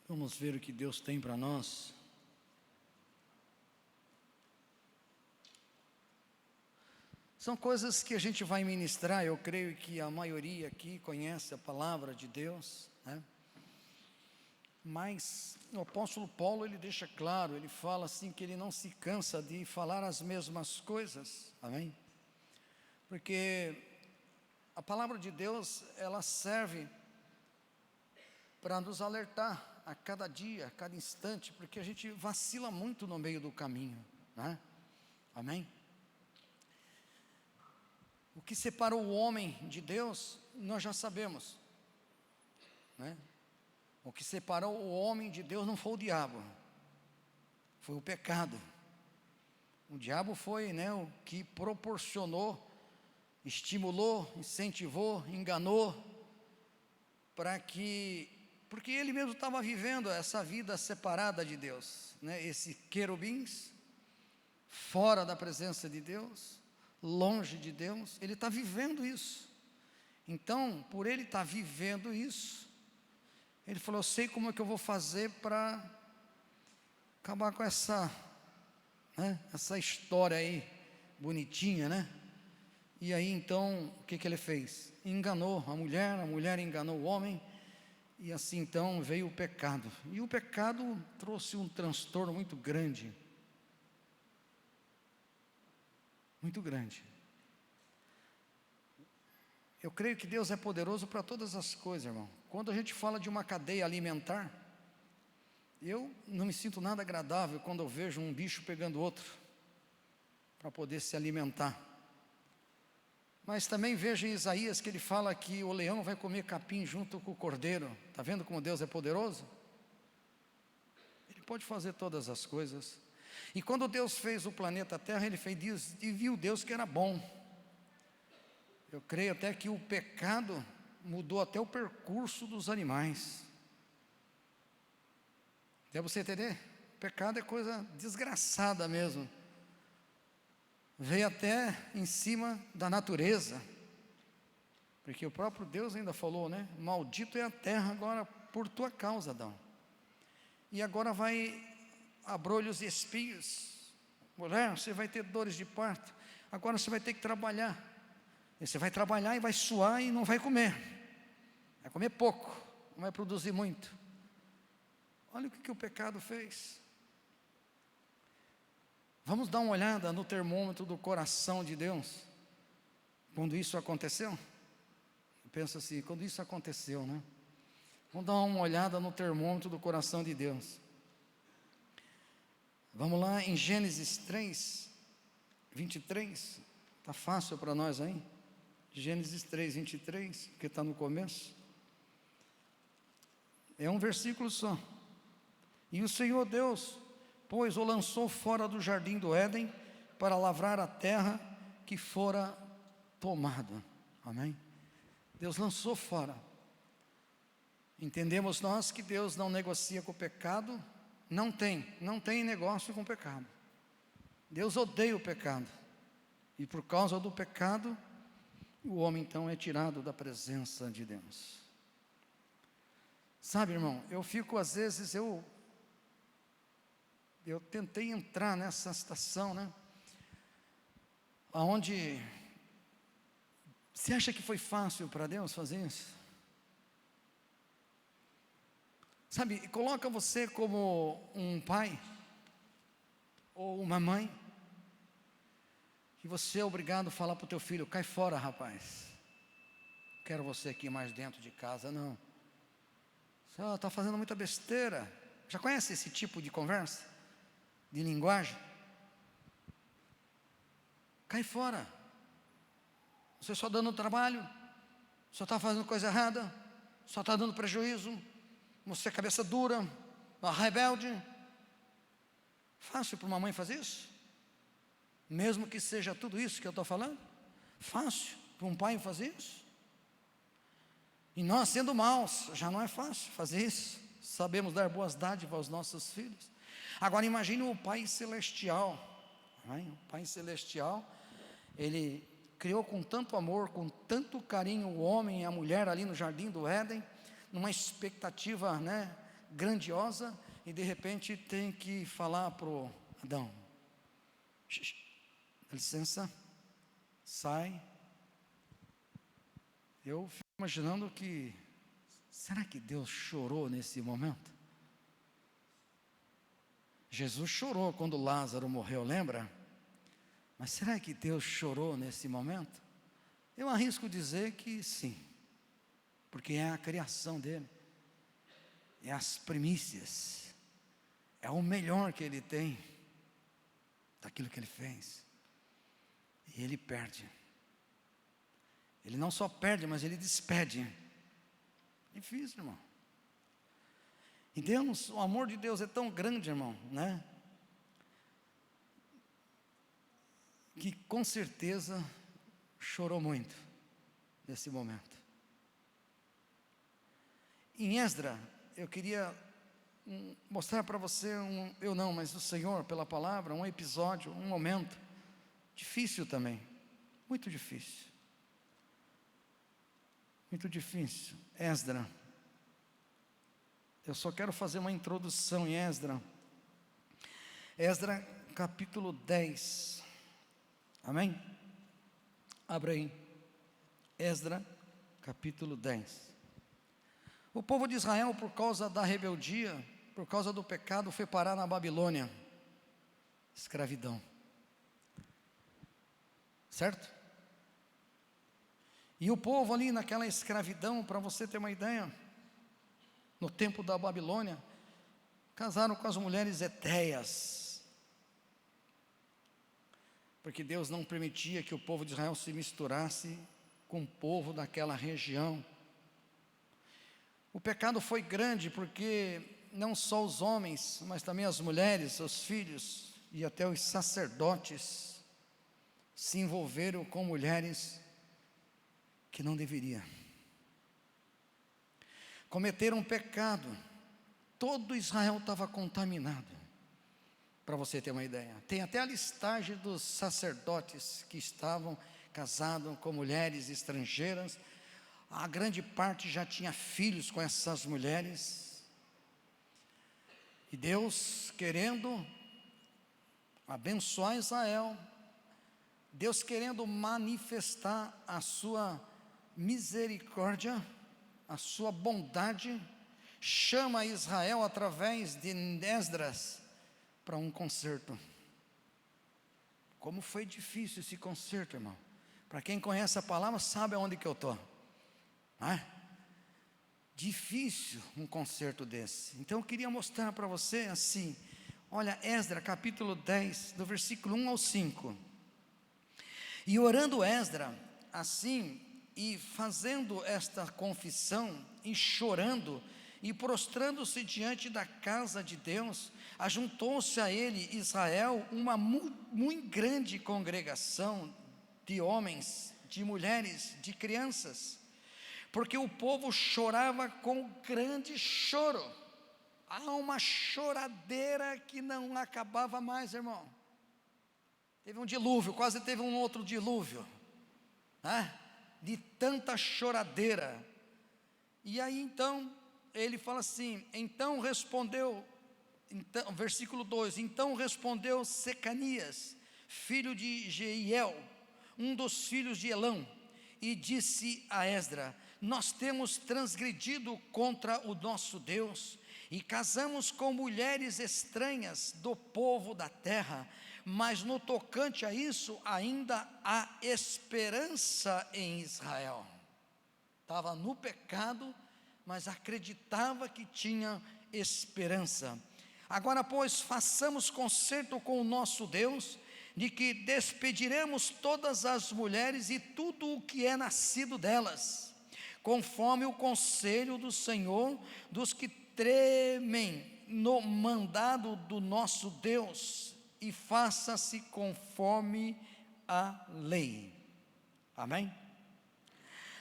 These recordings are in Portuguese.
Vamos ver o que Deus tem para nós. São coisas que a gente vai ministrar. Eu creio que a maioria aqui conhece a palavra de Deus, né? Mas o apóstolo Paulo, ele deixa claro, ele fala assim, que ele não se cansa de falar as mesmas coisas, amém? Porque a palavra de Deus, ela serve para nos alertar a cada dia, a cada instante, porque a gente vacila muito no meio do caminho, né? Amém? O que separou o homem de Deus, nós já sabemos, né? O que separou o homem de Deus não foi o diabo, foi o pecado. O diabo foi, né, o que proporcionou, estimulou, incentivou, enganou, porque ele mesmo estava vivendo essa vida separada de Deus, né? Esse querubins, fora da presença de Deus, longe de Deus, ele está vivendo isso. Então, por ele estar vivendo isso, ele falou: eu sei como é que eu vou fazer para acabar com essa, né, essa história aí, bonitinha, né? E aí então, o que ele fez? Enganou a mulher enganou o homem, e assim então veio o pecado. E o pecado trouxe um transtorno muito grande. Muito grande. Eu creio que Deus é poderoso para todas as coisas, irmão. Quando a gente fala de uma cadeia alimentar, eu não me sinto nada agradável quando eu vejo um bicho pegando outro, para poder se alimentar. Mas também vejo em Isaías que ele fala que o leão vai comer capim junto com o cordeiro. Está vendo como Deus é poderoso? Ele pode fazer todas as coisas. E quando Deus fez o planeta Terra, ele fez e viu Deus que era bom. Eu creio até que o pecado mudou até o percurso dos animais. Deve você entender? O pecado é coisa desgraçada mesmo. Veio até em cima da natureza. Porque o próprio Deus ainda falou, né? Maldito é a terra agora por tua causa, Adão. E agora vai abrolhos e espinhos. Mulher, você vai ter dores de parto. Agora você vai ter que trabalhar. E você vai trabalhar e vai suar e não vai comer. Vai comer pouco, não vai produzir muito. Olha o que o pecado fez. Vamos dar uma olhada no termômetro do coração de Deus. Quando isso aconteceu? Eu penso assim, quando isso aconteceu, né? Vamos dar uma olhada no termômetro do coração de Deus. Vamos lá em Gênesis 3, 23. Está fácil para nós aí? Gênesis 3, 23, que está no começo. É um versículo só. E o Senhor Deus, pois o lançou fora do jardim do Éden, para lavrar a terra que fora tomada. Amém? Deus lançou fora. Entendemos nós que Deus não negocia com o pecado. Não tem negócio com o pecado. Deus odeia o pecado. E por causa do pecado, o homem então é tirado da presença de Deus. Sabe, irmão, eu fico às vezes, eu tentei entrar nessa situação, né? Aonde, você acha que foi fácil para Deus fazer isso? Sabe, coloca você como um pai, ou uma mãe, que você é obrigado a falar para o teu filho: cai fora, rapaz, quero você aqui mais dentro de casa. Não, você está fazendo muita besteira. Já conhece esse tipo de conversa? De linguagem? Cai fora, você só dando trabalho, só está fazendo coisa errada, só está dando prejuízo, você é cabeça dura, uma rebelde. Fácil para uma mãe fazer isso? Mesmo que seja tudo isso que eu estou falando? Fácil para um pai fazer isso? E nós, sendo maus, já não é fácil fazer isso. Sabemos dar boas dádivas aos nossos filhos. Agora imagine o Pai Celestial. O Pai Celestial, Ele criou com tanto amor, com tanto carinho o homem e a mulher ali no jardim do Éden, numa expectativa, né, grandiosa, e de repente tem que falar para o Adão: dá licença, sai. Eu fico imaginando que, será que Deus chorou nesse momento? Jesus chorou quando Lázaro morreu, lembra? Mas será que Deus chorou nesse momento? Eu arrisco dizer que sim, porque é a criação dele, é as primícias, é o melhor que ele tem daquilo que ele fez, e ele perde. Ele não só perde, mas ele despede. Difícil, irmão. E Deus, o amor de Deus é tão grande, irmão, né? Que com certeza chorou muito nesse momento. Em Esdra, eu queria mostrar para você, mas o Senhor, pela palavra, um episódio, um momento difícil também, muito difícil. Muito difícil. Esdra. Eu só quero fazer uma introdução em Esdra. Esdra capítulo 10. Amém? Abra aí. Esdra capítulo 10. O povo de Israel, por causa da rebeldia, por causa do pecado, foi parar na Babilônia. Escravidão. Certo? E o povo ali naquela escravidão, para você ter uma ideia, no tempo da Babilônia, casaram com as mulheres hetéias, porque Deus não permitia que o povo de Israel se misturasse com o povo daquela região. O pecado foi grande, porque não só os homens, mas também as mulheres, os filhos e até os sacerdotes se envolveram com mulheres que não deveria. Cometeram um pecado. Todo Israel estava contaminado. Para você ter uma ideia. Tem até a listagem dos sacerdotes que estavam casados com mulheres estrangeiras. A grande parte já tinha filhos com essas mulheres. E Deus querendo abençoar Israel, Deus querendo manifestar a sua misericórdia, a sua bondade, chama Israel através de Esdras para um concerto. Como foi difícil esse concerto, irmão. Para quem conhece a palavra, sabe aonde que eu estou. Difícil um concerto desse. Então eu queria mostrar para você assim. Olha, Esdra capítulo 10, do versículo 1 ao 5. E orando Esdra, assim, e fazendo esta confissão, e chorando, e prostrando-se diante da casa de Deus, ajuntou-se a ele Israel, uma muito grande congregação de homens, de mulheres, de crianças, porque o povo chorava com grande choro. Há uma choradeira que não acabava mais, irmão. Teve um dilúvio, quase teve um outro dilúvio, de tanta choradeira. E aí então, ele fala assim, então respondeu, versículo 2, então respondeu Secanias, filho de Jeiel, um dos filhos de Elão, e disse a Esdra, nós temos transgredido contra o nosso Deus, e casamos com mulheres estranhas do povo da terra, mas no tocante a isso, ainda há esperança em Israel. Estava no pecado, mas acreditava que tinha esperança. Agora, pois, façamos concerto com o nosso Deus, de que despediremos todas as mulheres e tudo o que é nascido delas, conforme o conselho do Senhor, dos que tremem no mandado do nosso Deus, e faça-se conforme a lei. Amém?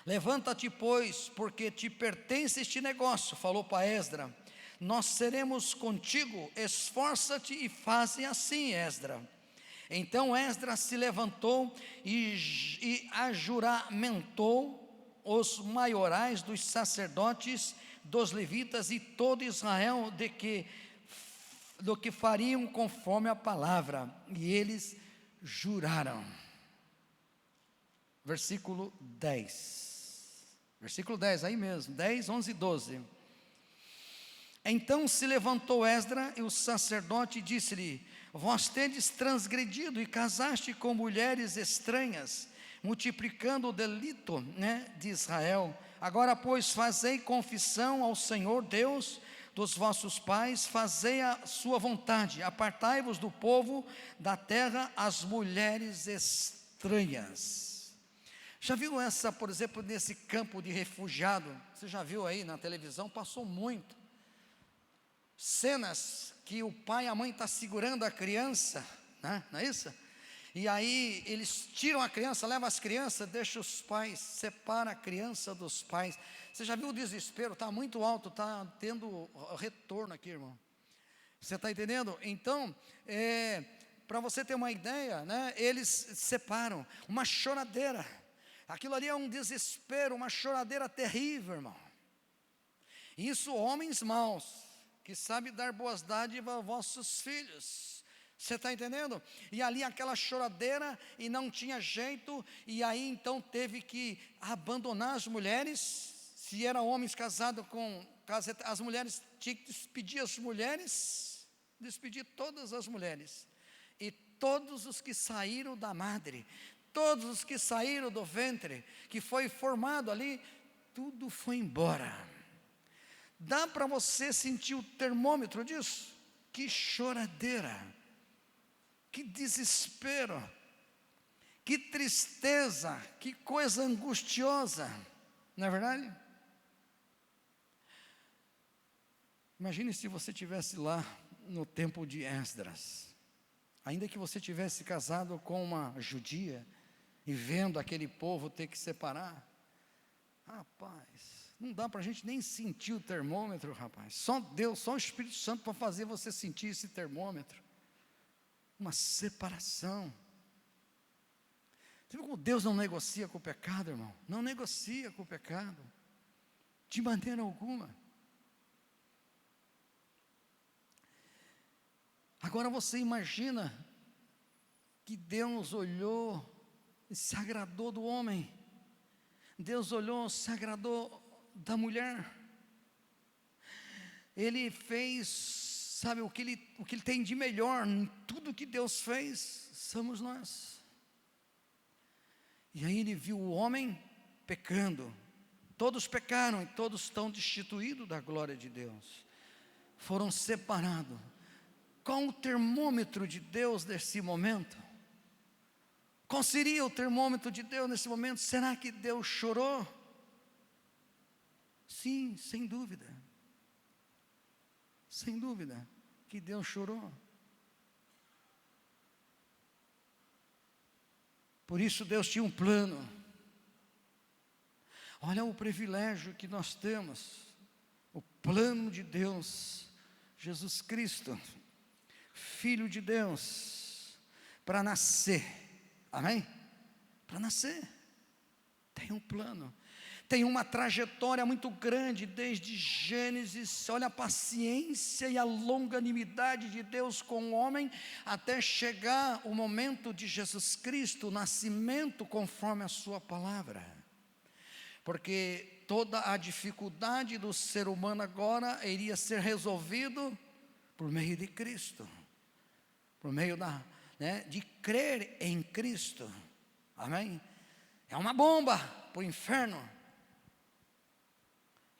Levanta-te, pois, porque te pertence este negócio, falou para Esdra, nós seremos contigo, esforça-te e faze assim, Esdra. Então Esdras se levantou e ajuramentou os maiorais dos sacerdotes dos levitas e todo Israel do que fariam conforme a palavra, e eles juraram. Versículo 10, aí mesmo, 10, 11 e 12. Então se levantou Esdras e o sacerdote e disse-lhe: vós tendes transgredido e casaste com mulheres estranhas, multiplicando o delito, de Israel. Agora, pois, fazei confissão ao Senhor Deus dos vossos pais, fazei a sua vontade, apartai-vos do povo da terra, as mulheres estranhas. Já viu essa, por exemplo, nesse campo de refugiado? Você já viu aí na televisão? Passou muito. Cenas que o pai e a mãe estão segurando a criança, não é isso? E aí eles tiram a criança, levam as crianças, deixam os pais, separa a criança dos pais. Você já viu o desespero? Está muito alto, está tendo retorno aqui, irmão. Você está entendendo? Então, para você ter uma ideia, eles separam, uma choradeira. Aquilo ali é um desespero, uma choradeira terrível, irmão. Isso, homens maus, que sabem dar boas dádivas aos vossos filhos. Você está entendendo? E ali aquela choradeira, e não tinha jeito, e aí então teve que abandonar as mulheres. Se eram homens casados com as mulheres, tinha que despedir as mulheres, despedir todas as mulheres, e todos os que saíram da madre, todos os que saíram do ventre, que foi formado ali, tudo foi embora. Dá para você sentir o termômetro disso? Que choradeira, que desespero, que tristeza, que coisa angustiosa, não é verdade? Imagine se você estivesse lá no tempo de Esdras, ainda que você tivesse casado com uma judia, e vendo aquele povo ter que separar. Rapaz, não dá para a gente nem sentir o termômetro, rapaz. Só Deus, só o Espírito Santo para fazer você sentir esse termômetro. Uma separação. Você viu como Deus não negocia com o pecado, irmão? Não negocia com o pecado, de maneira alguma. Agora você imagina que Deus olhou e se agradou do homem. Deus olhou, se agradou da mulher. Ele fez, sabe, o que ele tem de melhor em tudo que Deus fez, somos nós. E aí ele viu o homem pecando. Todos pecaram e todos estão destituídos da glória de Deus. Foram separados. Qual o termômetro de Deus nesse momento? Qual seria o termômetro de Deus nesse momento? Será que Deus chorou? Sim, sem dúvida. Sem dúvida que Deus chorou. Por isso Deus tinha um plano. Olha o privilégio que nós temos. O plano de Deus, Jesus Cristo, Filho de Deus, para nascer. Amém? Para nascer, tem um plano, tem uma trajetória muito grande, desde Gênesis. Olha a paciência e a longanimidade de Deus com o homem, até chegar o momento de Jesus Cristo, o nascimento conforme a sua palavra, porque toda a dificuldade do ser humano agora iria ser resolvido por meio de Cristo, por meio de crer em Cristo. Amém? É uma bomba para o inferno.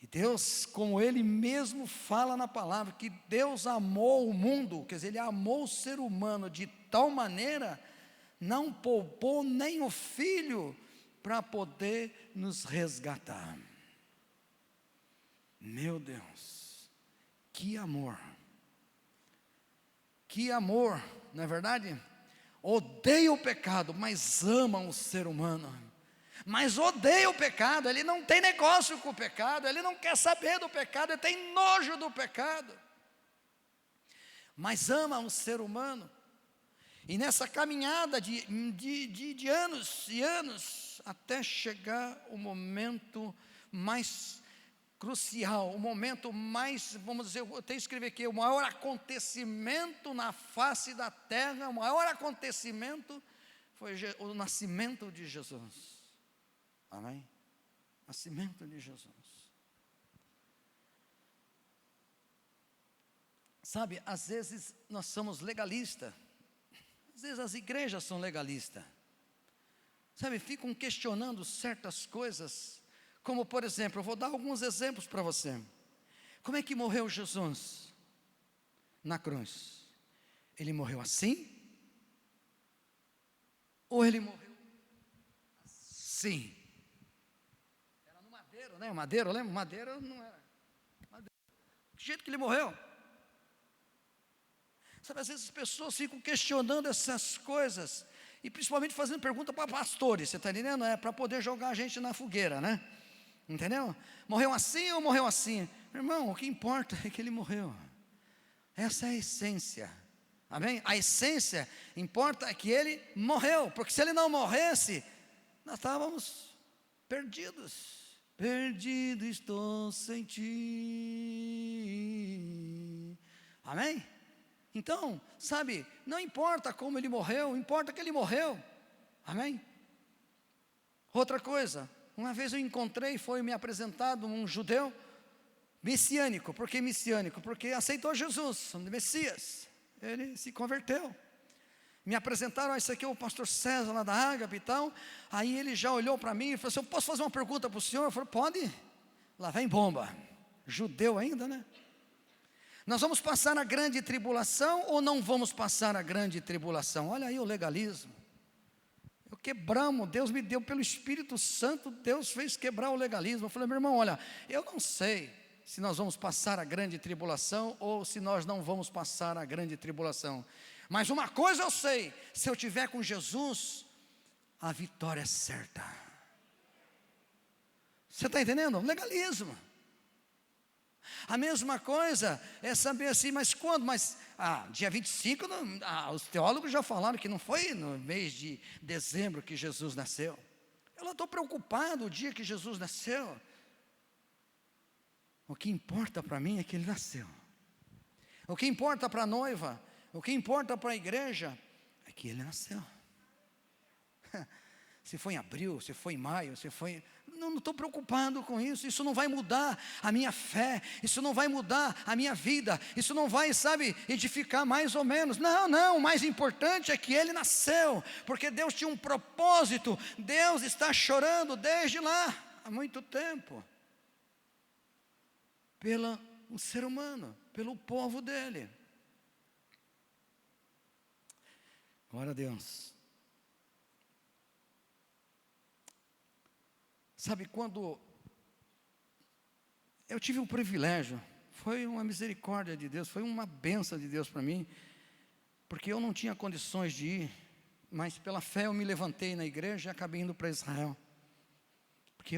E Deus, como Ele mesmo fala na palavra, que Deus amou o mundo, quer dizer, Ele amou o ser humano de tal maneira, não poupou nem o Filho, para poder nos resgatar. Meu Deus, que amor, não é verdade? Odeia o pecado, mas ama o ser humano. Mas odeia o pecado, ele não tem negócio com o pecado, ele não quer saber do pecado, ele tem nojo do pecado. Mas ama o ser humano. E nessa caminhada de anos e anos, até chegar o momento mais crucial, o momento mais, vamos dizer, eu tenho que escrever aqui, o maior acontecimento na face da terra, o maior acontecimento foi o nascimento de Jesus. Amém? Nascimento de Jesus. Sabe, às vezes nós somos legalistas, às vezes as igrejas são legalistas, sabe, ficam questionando certas coisas, como por exemplo, eu vou dar alguns exemplos para você. Como é que morreu Jesus na cruz? Ele morreu assim? Ou ele morreu assim? Era no madeiro, né? Madeiro, lembra? Madeiro não era. Madeiro. Que jeito que ele morreu? Sabe, às vezes as pessoas ficam questionando essas coisas, e principalmente fazendo pergunta para pastores, você está entendendo? É para poder jogar a gente na fogueira, né? Entendeu? Morreu assim ou morreu assim? Irmão, o que importa é que ele morreu. Essa é a essência. Amém? A essência importa é que ele morreu, porque se ele não morresse, nós estávamos perdidos. Perdido estou sem ti. Amém? Então, sabe, não importa como ele morreu, importa que ele morreu. Amém? Outra coisa, uma vez eu encontrei, foi me apresentado um judeu messiânico. Por que messiânico? Porque aceitou Jesus, o Messias. Ele se converteu. Me apresentaram, esse aqui é o pastor César lá da Ágape e tal. Aí ele já olhou para mim e falou assim: eu posso fazer uma pergunta para o senhor? Eu falei: pode. Lá vem bomba. Judeu ainda, né? Nós vamos passar a grande tribulação ou não vamos passar a grande tribulação? Olha aí o legalismo. Eu quebramos, Deus me deu pelo Espírito Santo, Deus fez quebrar o legalismo. Eu falei: meu irmão, olha, eu não sei se nós vamos passar a grande tribulação ou se nós não vamos passar a grande tribulação. Mas uma coisa eu sei, se eu estiver com Jesus, a vitória é certa. Você está entendendo? Legalismo. A mesma coisa é saber assim, mas quando? Mas dia 25, os teólogos já falaram que não foi no mês de dezembro que Jesus nasceu. Eu não estou preocupado o dia que Jesus nasceu. O que importa para mim é que ele nasceu. O que importa para a noiva, o que importa para a igreja, é que ele nasceu. Se foi em abril, se foi em maio, se foi... Não estou preocupado com isso. Isso não vai mudar a minha fé. Isso não vai mudar a minha vida. Isso não vai, sabe, edificar mais ou menos. Não, o mais importante é que ele nasceu. Porque Deus tinha um propósito. Deus está chorando desde lá, há muito tempo, pelo ser humano, pelo povo dele. Glória a Deus. Sabe, quando eu tive um privilégio, foi uma misericórdia de Deus, foi uma bênção de Deus para mim, porque eu não tinha condições de ir, mas pela fé eu me levantei na igreja e acabei indo para Israel, porque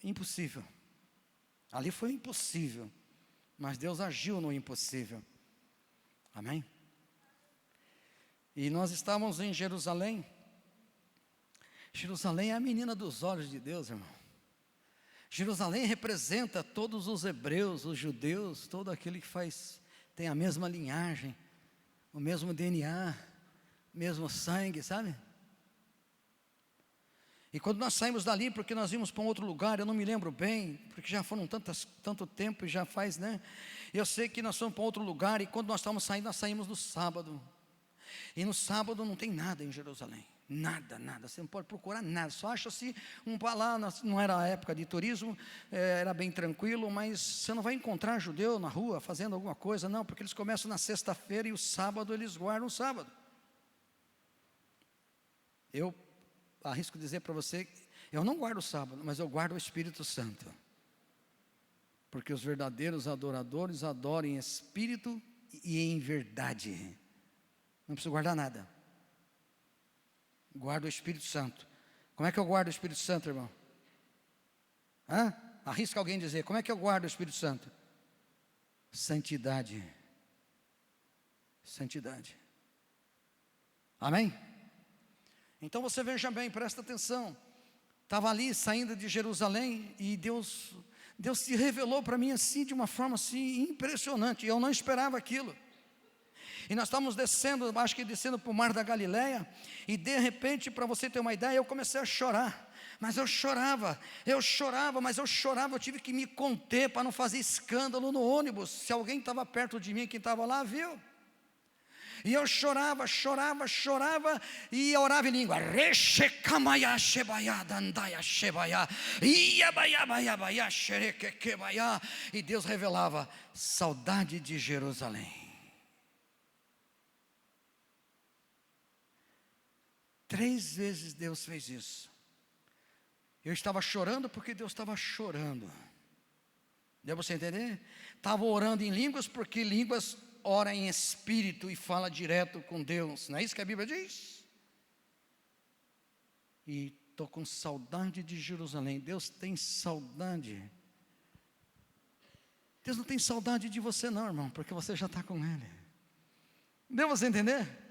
impossível, ali foi impossível, mas Deus agiu no impossível. Amém? E nós estávamos em Jerusalém. Jerusalém é a menina dos olhos de Deus, irmão. Jerusalém representa todos os hebreus, os judeus, todo aquele que tem a mesma linhagem, o mesmo DNA, o mesmo sangue, sabe? E quando nós saímos dali, porque nós íamos para um outro lugar, eu não me lembro bem, porque já foram tanto tempo, já faz, né? Eu sei que nós fomos para outro lugar, e quando nós estávamos saindo, nós saímos no sábado. E no sábado não tem nada em Jerusalém. Nada, você não pode procurar nada, só acha-se lá, não era a época de turismo, era bem tranquilo, mas você não vai encontrar judeu na rua fazendo alguma coisa, não, porque eles começam na sexta-feira e o sábado eles guardam o sábado. Eu arrisco dizer para você, eu não guardo o sábado, mas eu guardo o Espírito Santo, porque os verdadeiros adoradores adoram em espírito e em verdade, não preciso guardar nada. Guardo o Espírito Santo. Como é que eu guardo o Espírito Santo, irmão? Arrisca alguém dizer, como é que eu guardo o Espírito Santo? Santidade. Santidade. Amém? Então você veja bem, presta atenção. Estava ali saindo de Jerusalém e Deus Deus se revelou para mim assim, de uma forma assim impressionante. Eu não esperava aquilo. E nós estávamos descendo, acho que descendo para o mar da Galileia, e de repente, para você ter uma ideia, eu comecei a chorar. Mas eu chorava, mas eu chorava, eu tive que me conter para não fazer escândalo no ônibus. Se alguém estava perto de mim, quem estava lá, viu? E eu chorava, e orava em língua. E Deus revelava: saudade de Jerusalém. 3 vezes Deus fez isso. Eu estava chorando porque Deus estava chorando. Deu para você entender? Estava orando em línguas porque línguas ora em espírito e fala direto com Deus. Não é isso que a Bíblia diz? E estou com saudade de Jerusalém. Deus tem saudade. Deus não tem saudade de você não, irmão, porque você já está com Ele. Deu para você entender?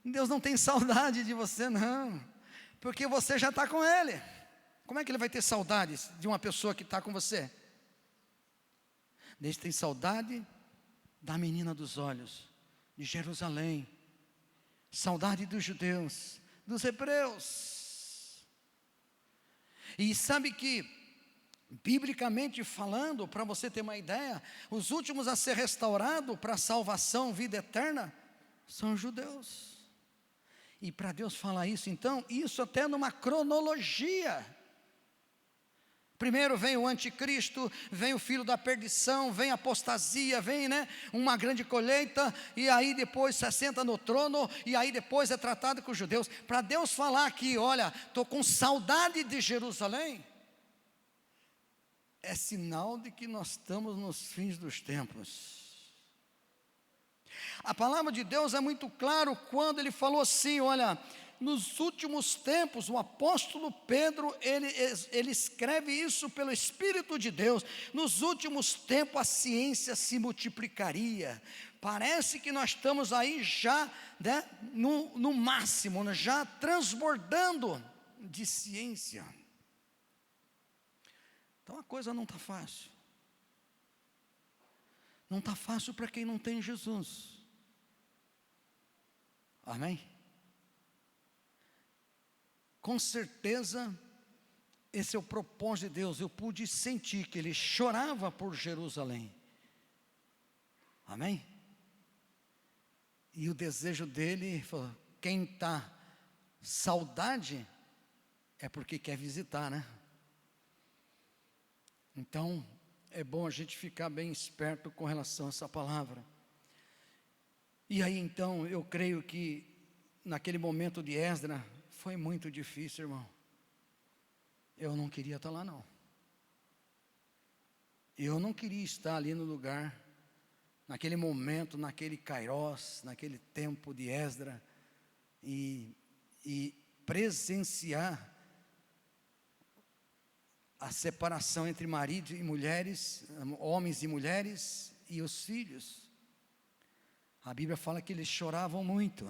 Deus não tem saudade de você não, porque você já está com Ele. Como é que Ele vai ter saudades de uma pessoa que está com você? Deus tem saudade da menina dos olhos, de Jerusalém, saudade dos judeus, dos hebreus. E sabe que, biblicamente falando, para você ter uma ideia, os últimos a ser restaurados para a salvação, vida eterna, são os judeus. E para Deus falar isso, então, isso até numa cronologia. Primeiro vem o anticristo, vem o filho da perdição, vem a apostasia, vem uma grande colheita, e aí depois se assenta no trono, e aí depois é tratado com os judeus. Para Deus falar aqui, olha, estou com saudade de Jerusalém, é sinal de que nós estamos nos fins dos tempos. A palavra de Deus é muito claro quando ele falou assim, olha, nos últimos tempos, o apóstolo Pedro, ele escreve isso pelo Espírito de Deus, nos últimos tempos a ciência se multiplicaria. Parece que nós estamos aí já no máximo, já transbordando de ciência. Então a coisa não está fácil. Não está fácil para quem não tem Jesus. Amém? Com certeza, esse é o propósito de Deus. Eu pude sentir que Ele chorava por Jerusalém. Amém? E o desejo dele, quem está saudade, é porque quer visitar, né? Então, é bom a gente ficar bem esperto com relação a essa palavra. E aí então, eu creio que naquele momento de Esdras, foi muito difícil, irmão. Eu não queria estar lá não. Eu não queria estar ali no lugar, naquele momento, naquele Kairos, naquele tempo de Esdras, e presenciar a separação entre marido e mulheres, homens e mulheres, e os filhos. A Bíblia fala que eles choravam muito.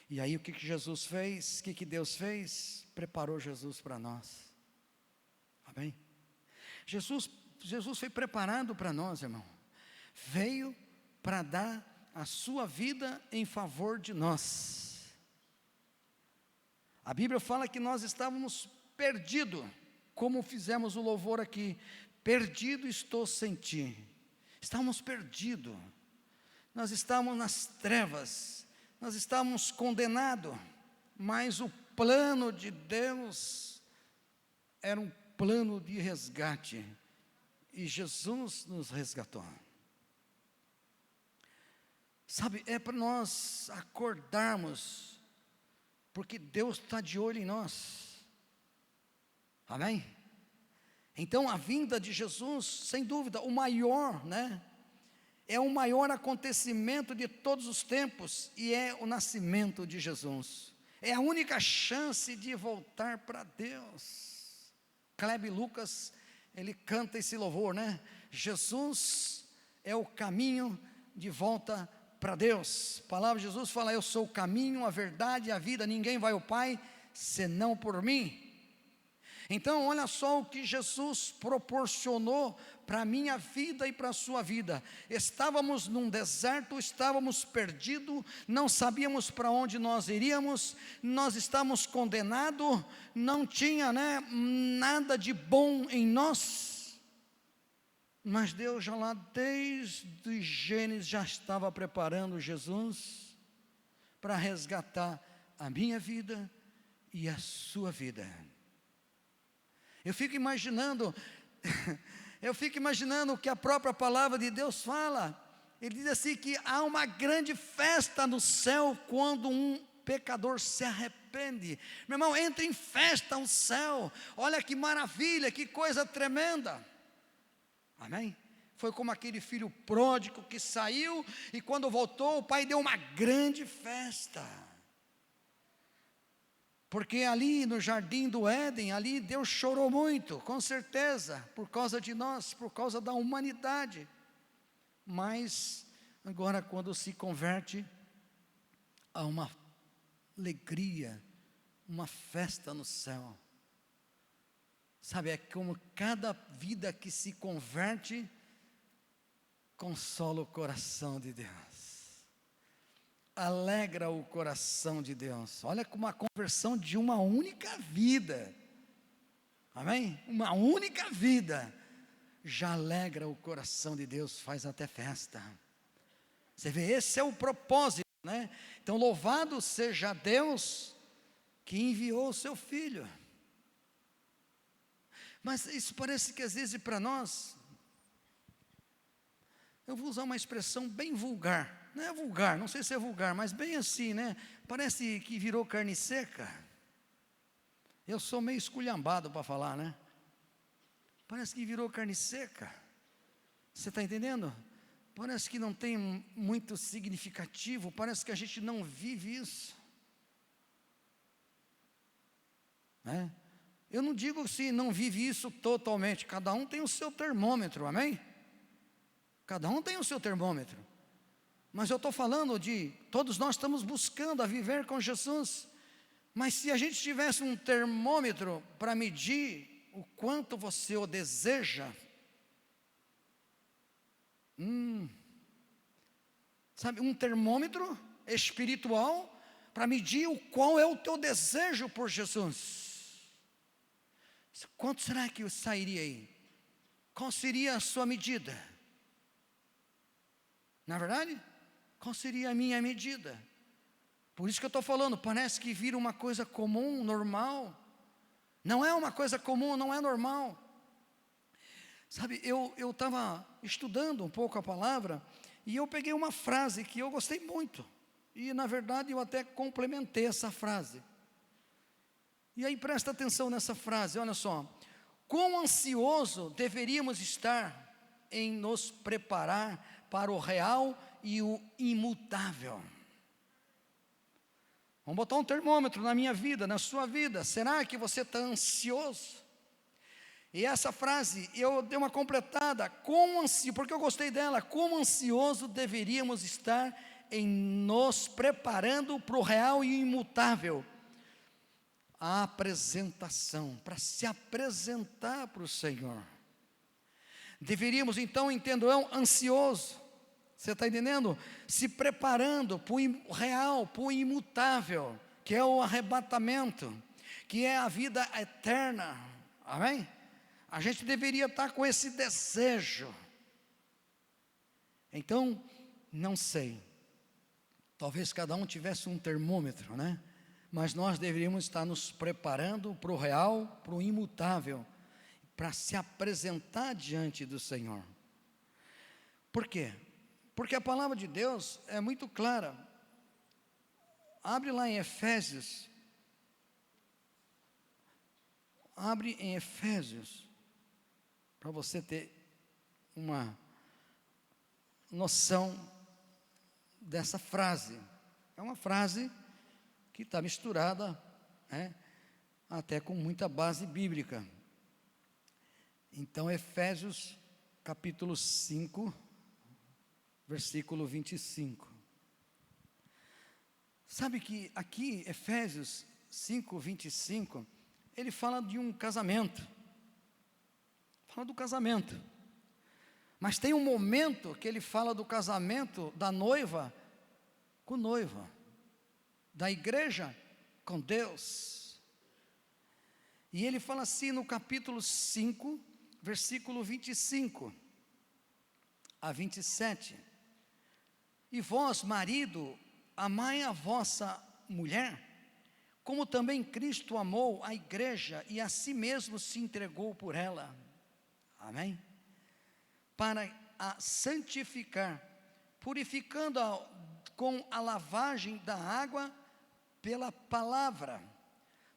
E aí o que Jesus fez? O que Deus fez? Preparou Jesus para nós. Amém? Jesus foi preparado para nós, irmão. Veio para dar a sua vida em favor de nós. A Bíblia fala que nós estávamos perdidos, como fizemos o louvor aqui. Perdido estou sem ti. Estávamos perdidos. Nós estávamos nas trevas. Nós estávamos condenados. Mas o plano de Deus era um plano de resgate. E Jesus nos resgatou. Sabe, é para nós acordarmos, porque Deus está de olho em nós. Amém? Então a vinda de Jesus, sem dúvida, o maior, é o maior acontecimento de todos os tempos, e é o nascimento de Jesus. É a única chance de voltar para Deus. Kleber Lucas, ele canta esse louvor, Jesus é o caminho de volta para Deus. A palavra de Jesus fala: eu sou o caminho, a verdade e a vida, ninguém vai ao Pai senão por mim. Então, olha só o que Jesus proporcionou para a minha vida e para a sua vida. Estávamos num deserto, estávamos perdidos, não sabíamos para onde nós iríamos, nós estávamos condenados, não tinha nada de bom em nós. Mas Deus já lá desde Gênesis já estava preparando Jesus para resgatar a minha vida e a sua vida. Eu fico imaginando o que a própria palavra de Deus fala. Ele diz assim que há uma grande festa no céu quando um pecador se arrepende. Meu irmão, entra em festa no céu. Olha que maravilha, que coisa tremenda. Amém? Foi como aquele filho pródigo que saiu e quando voltou o pai deu uma grande festa. Porque ali no jardim do Éden, ali Deus chorou muito, com certeza, por causa de nós, por causa da humanidade. Mas agora quando se converte, há uma alegria, uma festa no céu. Sabe, é como cada vida que se converte, consola o coração de Deus. Alegra o coração de Deus. Olha como a conversão de uma única vida, amém? Uma única vida, já alegra o coração de Deus, faz até festa. Você vê, esse é o propósito, né? Então louvado seja Deus, que enviou o seu Filho. Mas isso parece que às vezes para nós, eu vou usar uma expressão bem vulgar, não é vulgar, não sei se é vulgar, mas bem assim, né? Parece que virou carne seca. Eu sou meio esculhambado para falar, né? Parece que virou carne seca. Você está entendendo? Parece que não tem muito significativo, parece que a gente não vive isso. Né? Eu não digo se não vive isso totalmente, cada um tem o seu termômetro, amém? Cada um tem o seu termômetro. Mas eu estou falando de, todos nós estamos buscando a viver com Jesus. Mas se a gente tivesse um termômetro para medir o quanto você o deseja, sabe, um termômetro espiritual para medir qual é o teu desejo por Jesus. Quanto será que sairia aí? Qual seria a sua medida? Na verdade, qual seria a minha medida? Por isso que eu estou falando, parece que vira uma coisa comum, normal. Não é uma coisa comum, não é normal. Sabe, eu estava estudando um pouco a palavra, e eu peguei uma frase que eu gostei muito. E na verdade eu até complementei essa frase. E aí presta atenção nessa frase, olha só. Quão ansioso deveríamos estar em nos preparar para o real e o imutável. Vamos botar um termômetro na minha vida, na sua vida. Será que você está ansioso? E essa frase, eu dei uma completada, porque eu gostei dela. Como ansioso deveríamos estar em nos preparando para o real e imutável. A apresentação, para se apresentar para o Senhor. Deveríamos então, entendo eu, ansioso, você está entendendo? Se preparando para o real, para o imutável, que é o arrebatamento, que é a vida eterna, amém? A gente deveria estar com esse desejo. Então, não sei, talvez cada um tivesse um termômetro, né? Mas nós deveríamos estar nos preparando para o real, para o imutável, para se apresentar diante do Senhor. Por quê? Porque a palavra de Deus é muito clara. Abre lá em Efésios. Abre em Efésios, para você ter uma noção dessa frase. É uma frase que está misturada, até com muita base bíblica. Então, Efésios capítulo 5, versículo 25. Sabe que aqui, Efésios 5, 25, ele fala de um casamento. Fala do casamento. Mas tem um momento que ele fala do casamento da noiva com o noivo, da igreja com Deus. E ele fala assim no capítulo 5, versículo 25 a 27. E vós, marido, amai a vossa mulher, como também Cristo amou a igreja e a si mesmo se entregou por ela. Amém? Para a santificar, purificando-a com a lavagem da água pela palavra,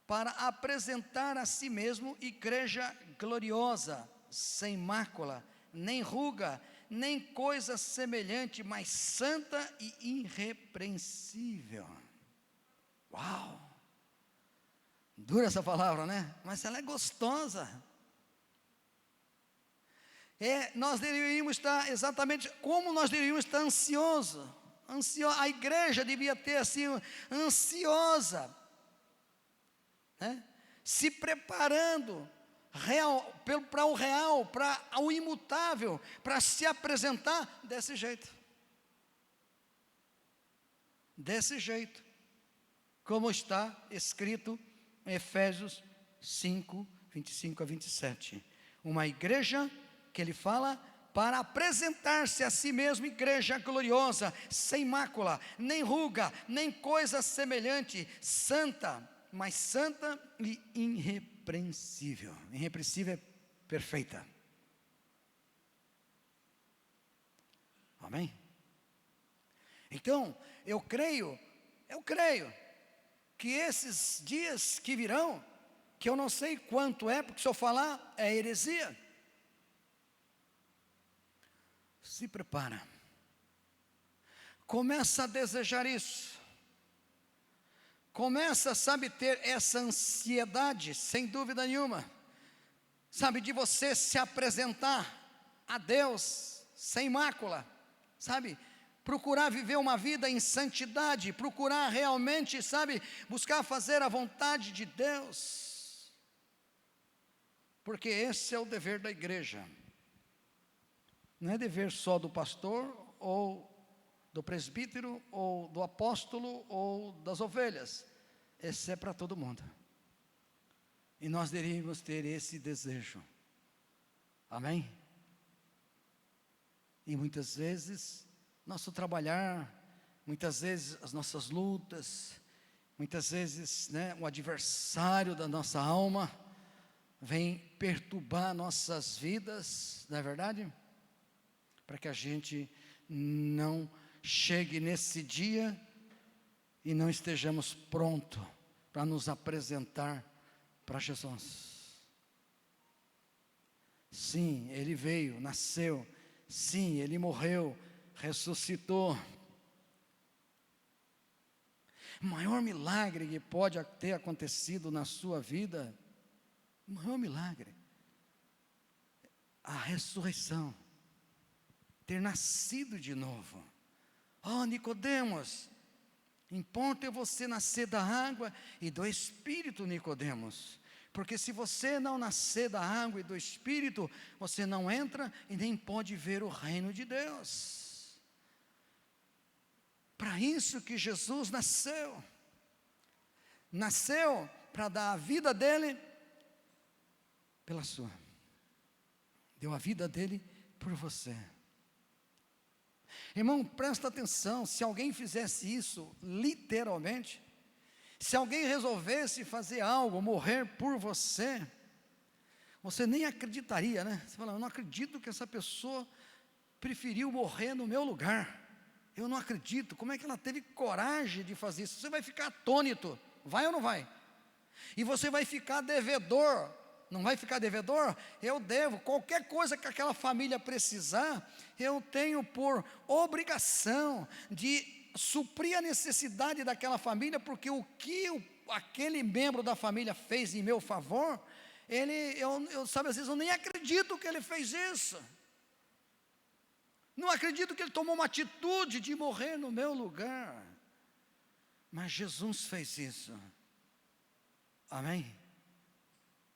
para apresentar a si mesmo igreja gloriosa, sem mácula, nem ruga, nem coisa semelhante, mas santa e irrepreensível. Uau! Dura essa palavra, né? Mas ela é gostosa. Nós deveríamos estar exatamente como nós deveríamos estar ansiosos. A igreja devia ter assim, ansiosa, né? Se preparando para o real, para o imutável, para se apresentar desse jeito, como está escrito em Efésios 5, 25 a 27, uma igreja que ele fala para apresentar-se a si mesmo igreja gloriosa, sem mácula, nem ruga, nem coisa semelhante, santa, mas santa e irrepreensível. Irrepreensível é perfeita. Amém? Então, eu creio que esses dias que virão, que eu não sei quanto é, porque se eu falar é heresia. Se prepara, começa a desejar isso, começa, sabe, ter essa ansiedade, sem dúvida nenhuma, sabe, de você se apresentar a Deus sem mácula, sabe, procurar viver uma vida em santidade, procurar realmente, sabe, buscar fazer a vontade de Deus, porque esse é o dever da igreja. Não é dever só do pastor, ou do presbítero, ou do apóstolo, ou das ovelhas. Esse é para todo mundo. E nós deveríamos ter esse desejo. Amém? E muitas vezes, nosso trabalhar, muitas vezes as nossas lutas, muitas vezes, né, o adversário da nossa alma, vem perturbar nossas vidas, não é verdade? Para que a gente não chegue nesse dia e não estejamos prontos para nos apresentar para Jesus. Sim, Ele veio, nasceu, sim, Ele morreu, ressuscitou. O maior milagre que pode ter acontecido na sua vida, o maior milagre, a ressurreição. Ter nascido de novo. Oh, Nicodemos, importa você nascer da água e do Espírito, Nicodemos, porque se você não nascer da água e do Espírito, você não entra e nem pode ver o reino de Deus. Para isso que Jesus nasceu para dar a vida dele pela sua, deu a vida dele por você. Irmão, presta atenção, se alguém fizesse isso literalmente, se alguém resolvesse fazer algo, morrer por você, você nem acreditaria, né? Você fala, eu não acredito que essa pessoa preferiu morrer no meu lugar, eu não acredito, como é que ela teve coragem de fazer isso? Você vai ficar atônito, vai ou não vai? E você vai ficar devedor. Não vai ficar devedor? Eu devo, qualquer coisa que aquela família precisar, eu tenho por obrigação de suprir a necessidade daquela família, porque o que aquele membro da família fez em meu favor, sabe, às vezes eu nem acredito que ele fez isso, não acredito que ele tomou uma atitude de morrer no meu lugar, mas Jesus fez isso, amém?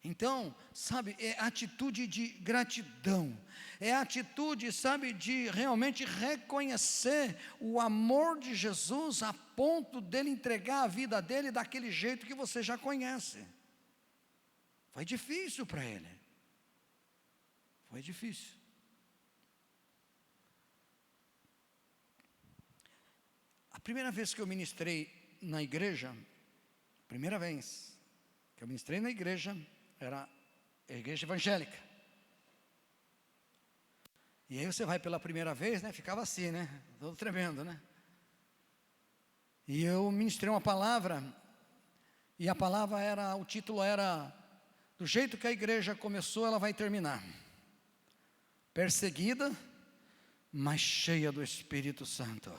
Então, sabe, é atitude de gratidão, é atitude, sabe, de realmente reconhecer o amor de Jesus a ponto dele entregar a vida dele daquele jeito que você já conhece. Foi difícil para ele, foi difícil. A primeira vez que eu ministrei na igreja, primeira vez que eu ministrei na igreja, era a igreja evangélica. E aí você vai pela primeira vez, né? Ficava assim, né? Todo tremendo, né? E eu ministrei uma palavra, e a palavra era, o título era, do jeito que a igreja começou, ela vai terminar. Perseguida, mas cheia do Espírito Santo.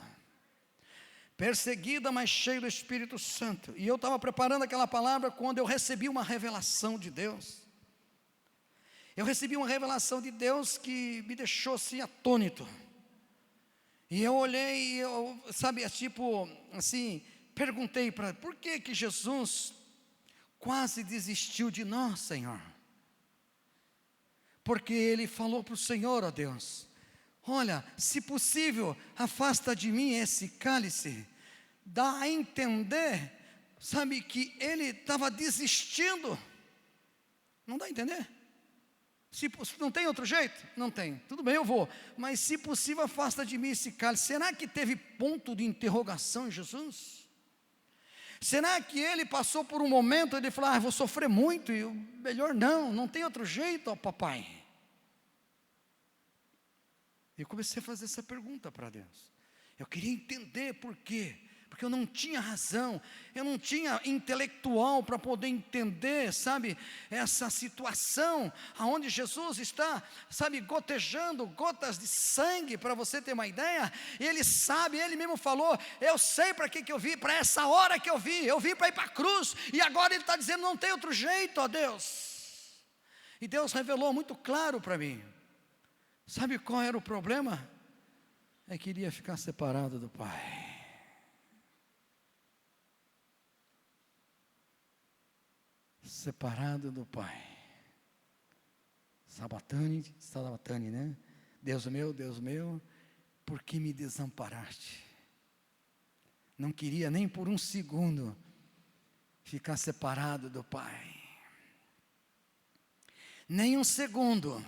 Perseguida, mas cheia do Espírito Santo. E eu estava preparando aquela palavra quando eu recebi uma revelação de Deus. Eu recebi uma revelação de Deus que me deixou assim atônito. E eu olhei, sabe, tipo assim, perguntei por que Jesus quase desistiu de nós, Senhor? Porque ele falou para o Senhor, ó Deus: olha, se possível, afasta de mim esse cálice. Dá a entender, sabe, que ele estava desistindo. Não dá a entender? Se não tem outro jeito? Não tem. Tudo bem, eu vou. Mas se possível, afasta de mim esse cálice. Será que teve ponto de interrogação em Jesus? Será que ele passou por um momento, ele falou, vou sofrer muito, e melhor não tem outro jeito, ó papai? Eu comecei a fazer essa pergunta para Deus. Eu queria entender por quê. Porque eu não tinha razão, eu não tinha intelectual para poder entender, sabe, essa situação, aonde Jesus está, sabe, gotejando gotas de sangue, para você ter uma ideia. Ele sabe, ele mesmo falou, eu sei para que eu vim, para essa hora que eu vim para ir para a cruz, e agora ele está dizendo, não tem outro jeito, ó Deus. E Deus revelou muito claro para mim. Sabe qual era o problema? É que iria ficar separado do Pai. Separado do Pai. Sabatani, né? Deus meu, por que me desamparaste? Não queria nem por um segundo ficar separado do Pai. Nem um segundo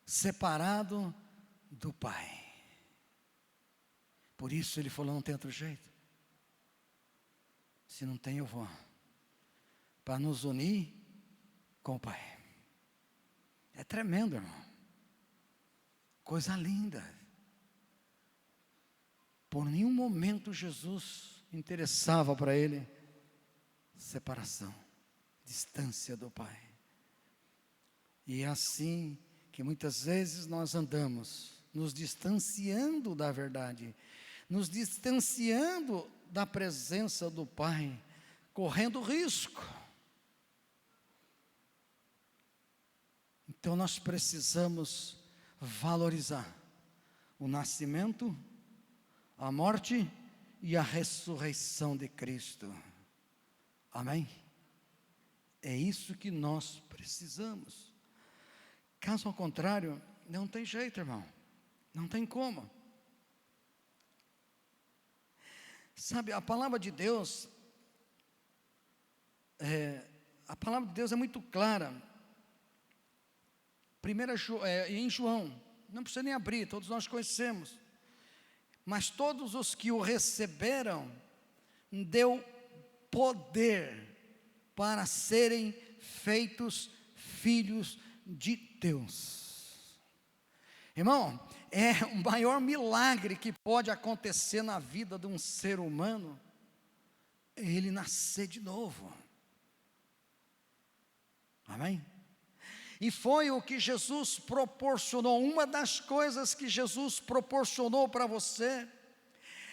separado do Pai. Por isso ele falou, não tem outro jeito. Se não tem, eu vou. Para nos unir com o Pai. É tremendo, irmão. Coisa linda. Por nenhum momento Jesus interessava para ele separação, distância do Pai. E é assim que muitas vezes nós andamos, nos distanciando da verdade, nos distanciando da presença do Pai, correndo risco. Então nós precisamos valorizar o nascimento, a morte e a ressurreição de Cristo. Amém? É isso que nós precisamos. Caso ao contrário, não tem jeito, irmão. Não tem como. Sabe, a palavra de Deus é muito clara. Em João, não precisa nem abrir, todos nós conhecemos. Mas todos os que o receberam, deu poder para serem feitos filhos de Deus. Irmão, é o maior milagre que pode acontecer na vida de um ser humano, é ele nascer de novo. Amém? E foi o que Jesus proporcionou. Uma das coisas que Jesus proporcionou para você,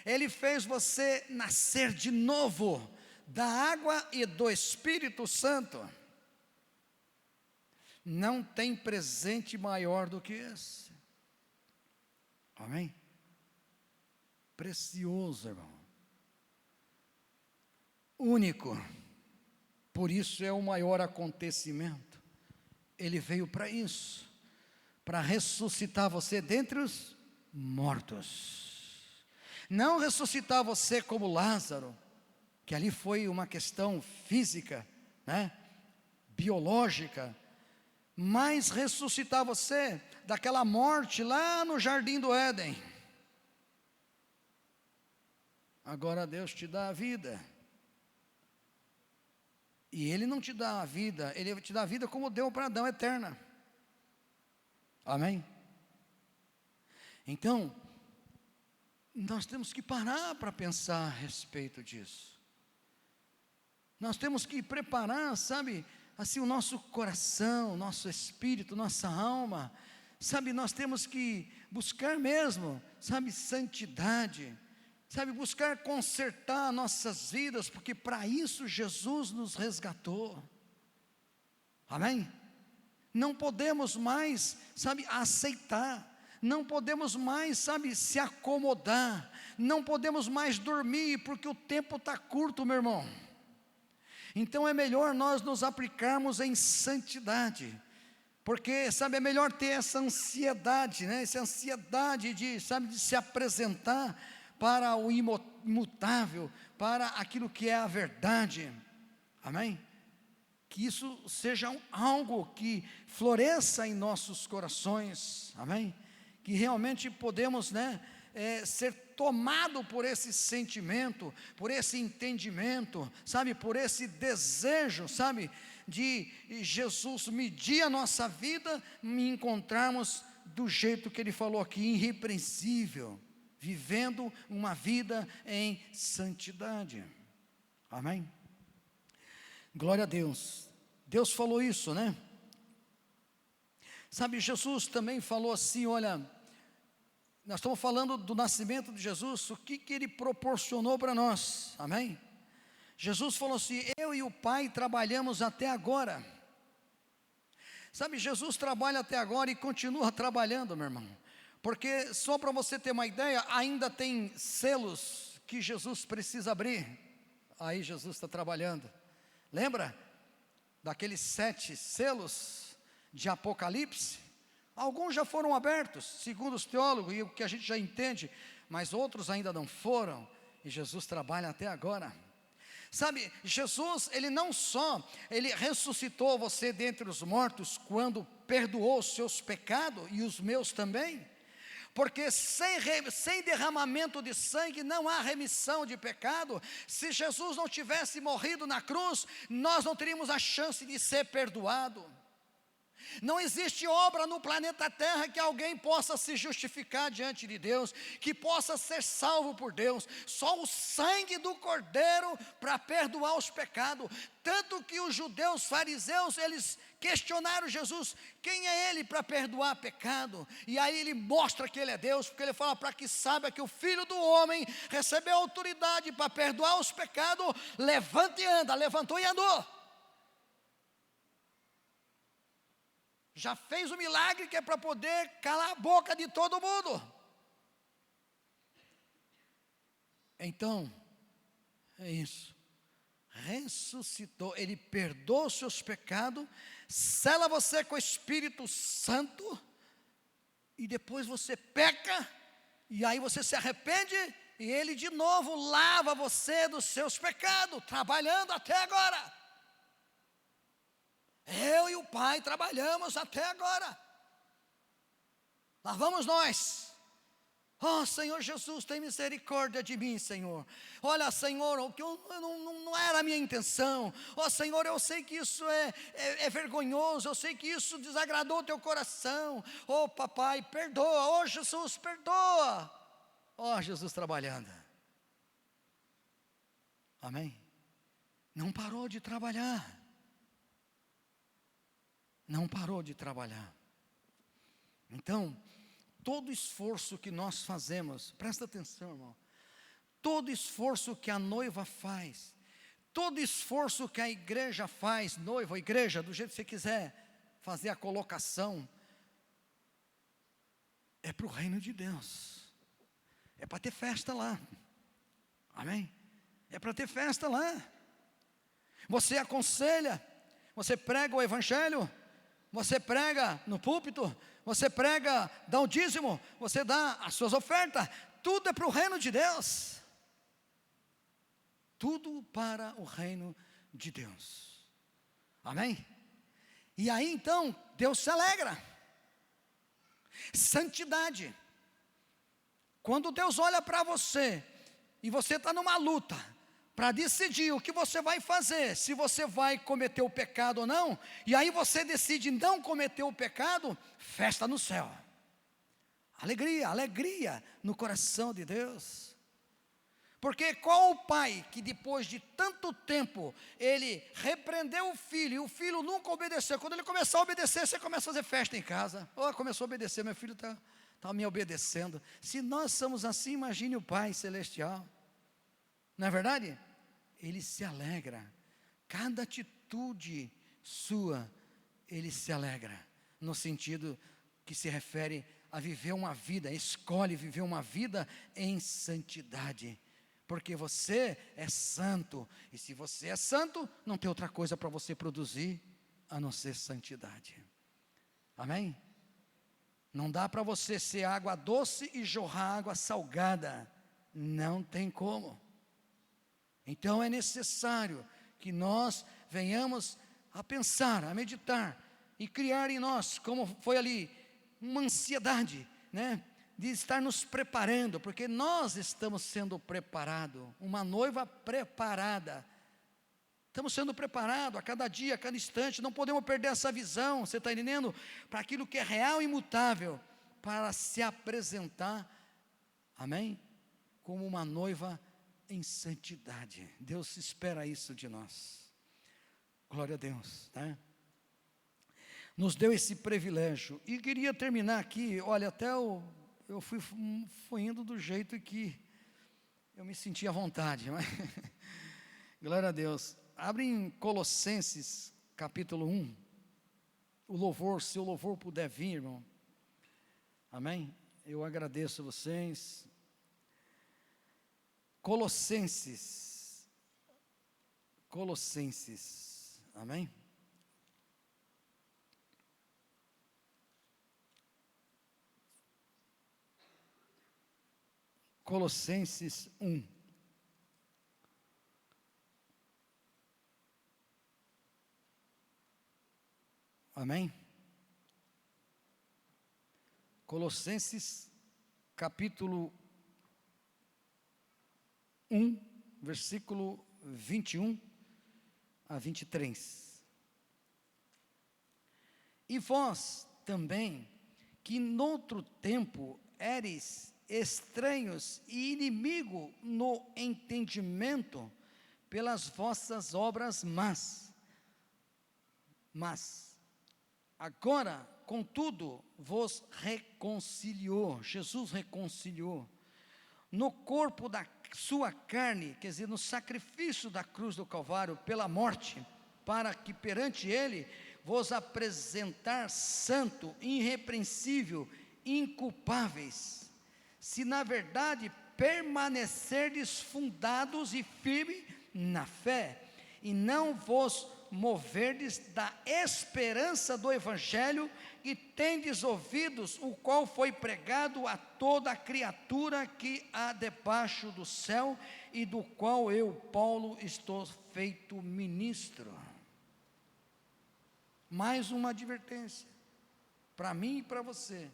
Ele fez você nascer de novo, da água e do Espírito Santo. Não tem presente maior do que esse. Amém? Precioso, irmão. Único. Por isso é o maior acontecimento. Ele veio para isso, para ressuscitar você dentre os mortos. Não ressuscitar você como Lázaro, que ali foi uma questão física, né? Biológica, mas ressuscitar você daquela morte lá no jardim do Éden. Agora Deus te dá a vida. E Ele não te dá a vida, Ele te dá a vida como deu para Adão, eterna. Amém? Então, nós temos que parar para pensar a respeito disso. Nós temos que preparar, sabe, assim o nosso coração, nosso espírito, nossa alma, sabe, nós temos que buscar mesmo, sabe, santidade, sabe, buscar consertar nossas vidas, porque para isso Jesus nos resgatou. Amém? Não podemos mais, sabe, aceitar, não podemos mais, sabe, se acomodar, não podemos mais dormir, porque o tempo está curto, meu irmão. Então é melhor nós nos aplicarmos em santidade, porque, sabe, é melhor ter essa ansiedade, né, essa ansiedade de, sabe, de se apresentar para o imutável, para aquilo que é a verdade. Amém? Que isso seja algo que floresça em nossos corações. Amém? Que realmente podemos, né, ser tomado por esse sentimento, por esse entendimento, sabe, por esse desejo, sabe, de Jesus medir a nossa vida e encontrarmos do jeito que Ele falou aqui, irrepreensível, vivendo uma vida em santidade. Amém? Glória a Deus. Deus falou isso, né? Sabe, Jesus também falou assim, olha, nós estamos falando do nascimento de Jesus, o que Ele proporcionou para nós, amém? Jesus falou assim, eu e o Pai trabalhamos até agora. Sabe, Jesus trabalha até agora e continua trabalhando, meu irmão, porque só para você ter uma ideia, ainda tem selos que Jesus precisa abrir, aí Jesus está trabalhando. Lembra daqueles 7 selos de Apocalipse? Alguns já foram abertos, segundo os teólogos, e o que a gente já entende, mas outros ainda não foram, e Jesus trabalha até agora. Sabe, Jesus, Ele não só, Ele ressuscitou você dentre os mortos, quando perdoou os seus pecados, e os meus também, porque sem derramamento de sangue não há remissão de pecado. Se Jesus não tivesse morrido na cruz, nós não teríamos a chance de ser perdoado. Não existe obra no planeta Terra que alguém possa se justificar diante de Deus, que possa ser salvo por Deus. Só o sangue do Cordeiro para perdoar os pecados. Tanto que os judeus fariseus, eles questionaram Jesus, quem é Ele para perdoar pecado? E aí Ele mostra que Ele é Deus, porque Ele fala, para que saiba que o Filho do Homem recebeu autoridade para perdoar os pecados, levanta e anda, levantou e andou. Já fez o milagre que é para poder calar a boca de todo mundo. Então, é isso. Ressuscitou, Ele perdoa os seus pecados, sela você com o Espírito Santo, e depois você peca, e aí você se arrepende, e Ele de novo lava você dos seus pecados, trabalhando até agora. Eu e o Pai trabalhamos até agora. Lá vamos nós. Oh, Senhor Jesus, tem misericórdia de mim, Senhor. Olha, Senhor, o que não era a minha intenção. Oh, Senhor, eu sei que isso é vergonhoso. Eu sei que isso desagradou o teu coração. Oh, papai, perdoa. Oh, Jesus, perdoa. Oh, Jesus trabalhando. Amém? Não parou de trabalhar. Não parou de trabalhar. Então, todo esforço que nós fazemos, presta atenção, irmão, todo esforço que a noiva faz, todo esforço que a igreja faz, noiva ou igreja, do jeito que você quiser fazer a colocação, é para o reino de Deus, é para ter festa lá, amém? É para ter festa lá. Você aconselha, você prega o evangelho, você prega no púlpito, você prega, dá o dízimo, você dá as suas ofertas, tudo é para o reino de Deus. Tudo para o reino de Deus. Amém? E aí então, Deus se alegra. Santidade. Quando Deus olha para você, e você está numa luta, para decidir o que você vai fazer, se você vai cometer o pecado ou não, e aí você decide não cometer o pecado, festa no céu. Alegria, alegria no coração de Deus. Porque qual o pai que depois de tanto tempo, ele repreendeu o filho, e o filho nunca obedeceu? Quando ele começar a obedecer, você começa a fazer festa em casa. Oh, começou a obedecer, meu filho está me obedecendo. Se nós somos assim, imagine o Pai Celestial. Não é verdade? Ele se alegra. Cada atitude sua, ele se alegra. No sentido que se refere a viver uma vida, escolhe viver uma vida em santidade. Porque você é santo, e se você é santo, não tem outra coisa para você produzir, a não ser santidade. Amém? Não dá para você ser água doce e jorrar água salgada, não tem como. Então é necessário que nós venhamos a pensar, a meditar, e criar em nós, como foi ali, uma ansiedade, né? De estar nos preparando, porque nós estamos sendo preparados, uma noiva preparada, estamos sendo preparados a cada dia, a cada instante, não podemos perder essa visão, você está entendendo? Para aquilo que é real e imutável, para se apresentar, amém? Como uma noiva em santidade. Deus espera isso de nós, glória a Deus, né? Nos deu esse privilégio, e queria terminar aqui, olha, eu fui indo do jeito que eu me senti à vontade, mas glória a Deus. Abre em Colossenses, capítulo 1, o louvor, se o louvor puder vir, irmão, amém? Eu agradeço a vocês. Colossenses, amém? Colossenses 1. Amém? Colossenses capítulo 1, versículo 21 a 23. E vós também, que noutro tempo éreis estranhos e inimigo no entendimento pelas vossas obras más. Mas agora, contudo, vos reconciliou, Jesus reconciliou, no corpo da sua carne, quer dizer, no sacrifício da cruz do Calvário, pela morte, para que perante Ele vos apresentar santo, irrepreensível, inculpáveis, se na verdade permanecerdes fundados e firmes na fé, e não vos moverdes da esperança do Evangelho, e tendes ouvidos, o qual foi pregado a toda a criatura que há debaixo do céu, e do qual eu, Paulo, estou feito ministro. Mais uma advertência, para mim e para você.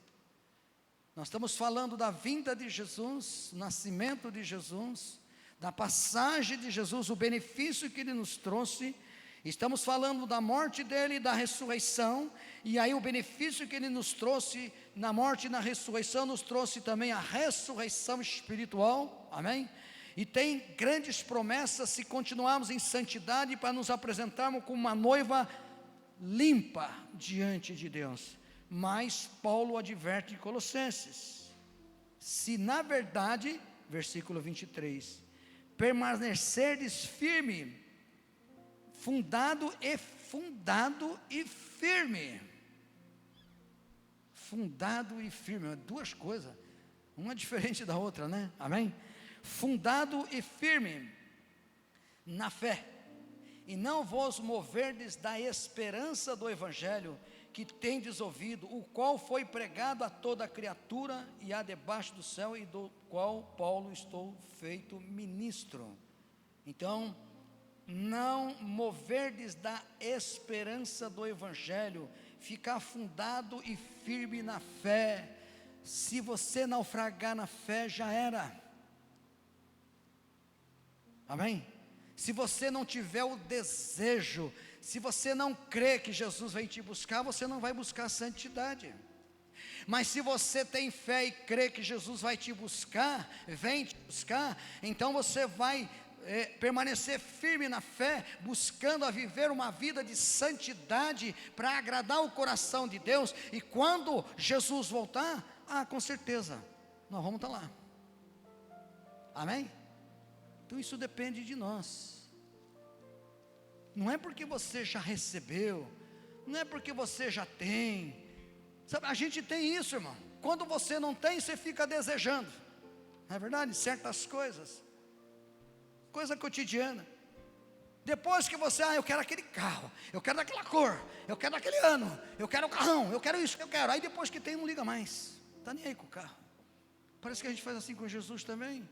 Nós estamos falando da vinda de Jesus, nascimento de Jesus, da passagem de Jesus, o benefício que Ele nos trouxe. Estamos falando da morte dEle e da ressurreição, e aí o benefício que Ele nos trouxe na morte e na ressurreição, nos trouxe também a ressurreição espiritual, amém? E tem grandes promessas se continuarmos em santidade, para nos apresentarmos como uma noiva limpa diante de Deus. Mas Paulo adverte em Colossenses, se na verdade, versículo 23, permanecerdes firme, fundado e firme, fundado e firme, duas coisas, uma diferente da outra, né? Amém? Fundado e firme na fé, e não vos moverdes da esperança do evangelho que tendes ouvido, o qual foi pregado a toda criatura, e há debaixo do céu, e do qual Paulo estou feito ministro. Então, não moverdes da esperança do evangelho, ficar fundado e firme na fé. Se você naufragar na fé, já era. Amém? Se você não tiver o desejo, se você não crê que Jesus vem te buscar, você não vai buscar santidade. Mas se você tem fé e crê que Jesus vai te buscar, vem te buscar, então você vai permanecer firme na fé, buscando a viver uma vida de santidade, para agradar o coração de Deus. E quando Jesus voltar, com certeza, nós vamos estar lá. Amém? Então isso depende de nós. Não é porque você já recebeu, não é porque você já tem. Sabe, a gente tem isso, irmão. Quando você não tem, você fica desejando. Não é verdade? Certas coisas. Coisa cotidiana. Depois que você, eu quero aquele carro, eu quero daquela cor, eu quero daquele ano, eu quero o carrão, eu quero isso, eu quero. Aí depois que tem, não liga mais. Está nem aí com o carro. Parece que a gente faz assim com Jesus também.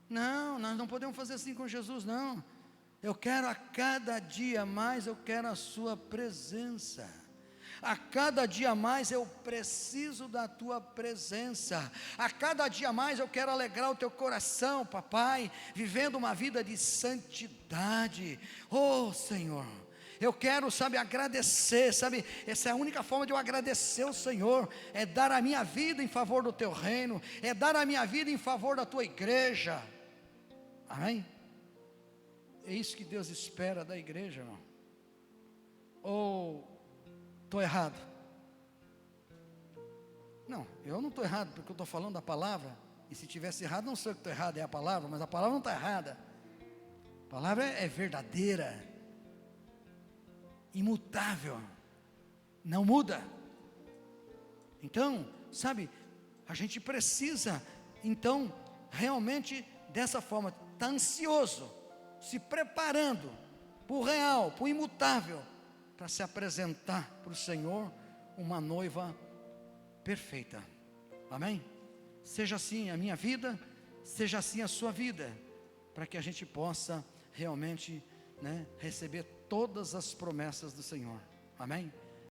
Não, nós não podemos fazer assim com Jesus, não. Eu quero a cada dia mais, eu quero a sua presença. A cada dia mais eu preciso da tua presença. A cada dia mais eu quero alegrar o teu coração, papai, vivendo uma vida de santidade. Oh, Senhor, eu quero, agradecer, essa é a única forma de eu agradecer ao Senhor, é dar a minha vida em favor do teu reino, é dar a minha vida em favor da tua igreja. Amém? É isso que Deus espera da igreja, irmão. Ou estou errado? Não, eu não estou errado, porque eu estou falando da palavra. E se tivesse errado, não sou eu que estou errado, é a palavra. Mas a palavra não está errada. A palavra é verdadeira, imutável, não muda. Então, a gente precisa, então, realmente dessa forma, está ansioso, se preparando para o real, para o imutável, para se apresentar para o Senhor uma noiva perfeita. Amém? Seja assim a minha vida, seja assim a sua vida, para que a gente possa realmente receber todas as promessas do Senhor. Amém?